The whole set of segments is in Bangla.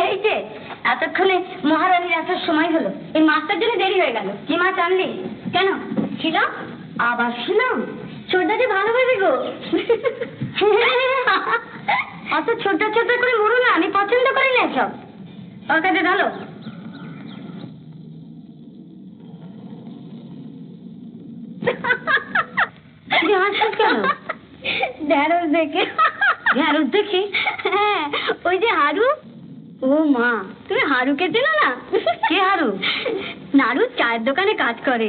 এই যে এতক্ষণে মহারানীর আসার সময় হলো, এই মাছটার জন্য দেরি হয়ে গেল। কি মাছ আনলি? কেন ছিলাম? আবার ছিলাম? ছোটদাকে ভালোবাসি গো। অত ছোট ছোট করে মরো না, আমি পছন্দ করি না সব। ওর কাছে ঢালো। ঢেঁড়স দেখে। ঢেঁড়স দেখে? হ্যাঁ, ওই যে হারু। ও মা, তুমি হারুকে চেনো না? কে হারু? নারু চায়ের দোকানে কাজ করে।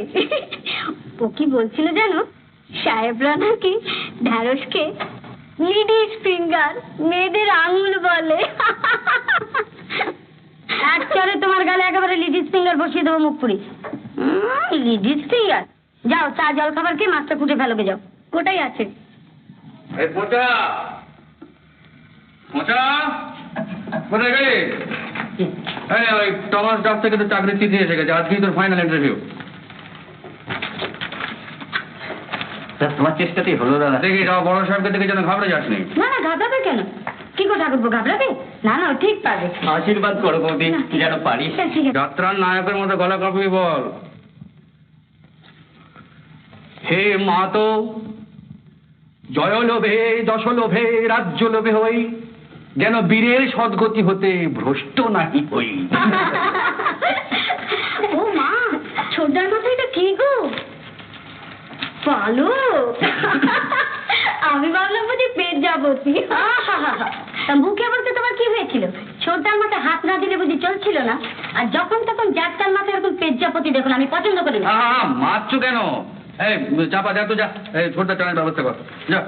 ও কি বলছিল জানো, সাহেবরা নাকি ঢেঁড়সকে লিডিস ফিঙ্গার, মেয়েদের আঙুল বলে। একচরে তোমার গালে একেবারে লিডিস ফিঙ্গার বসিয়ে দেবো মুখ পুরি। Ladies finger? যাও চা জল খাবার খেয়ে মাছটা কুটে ফেলোকে যাও। কোটাই আছে? কোথায় গেলি? ওই টমাস ডাক থেকে তো চাকরির চিঠি এসে গেছে, আজকেই তোর ফাইনাল ইন্টারভিউ। তোমার চেষ্টাতেই হলো দাদা। দেখি সব বড় সাহেবকে দেখে যেন ঘাবড়ে যাসনি। না না, ঘাবড়াবে কেন? কি কথা করবো, ঘাবড়াবে? না না, ঠিক পারবে। আশীর্বাদ করো বৌদি, যেন পারি। যাত্রার নায়কের মতো গলা কাঁপিয়ে বল, হে মাতো, জয় লোভে দশ লোভে রাজ্য লোভে হই, যেন বীরের সদ্গতি হতে ভ্রষ্ট নাহি হই। ও মা, ছোটদার মাথায় এটা কি গো? পালো? আমি ভাবলাম বুঝি পেট যাবতি। তা মুখে বলতে তোমার কি হয়েছিল? ছোটদার মাথায় হাত না দিলে বুঝি চলছিল না? আর যখন তখন যাত্রার মাথায় এরকম পেট যাবতি দেখুন, আমি পছন্দ করি না। মারছো কেন? এই চাপা যা তো, যা ছোটদার টানার ব্যবস্থা কর, যা।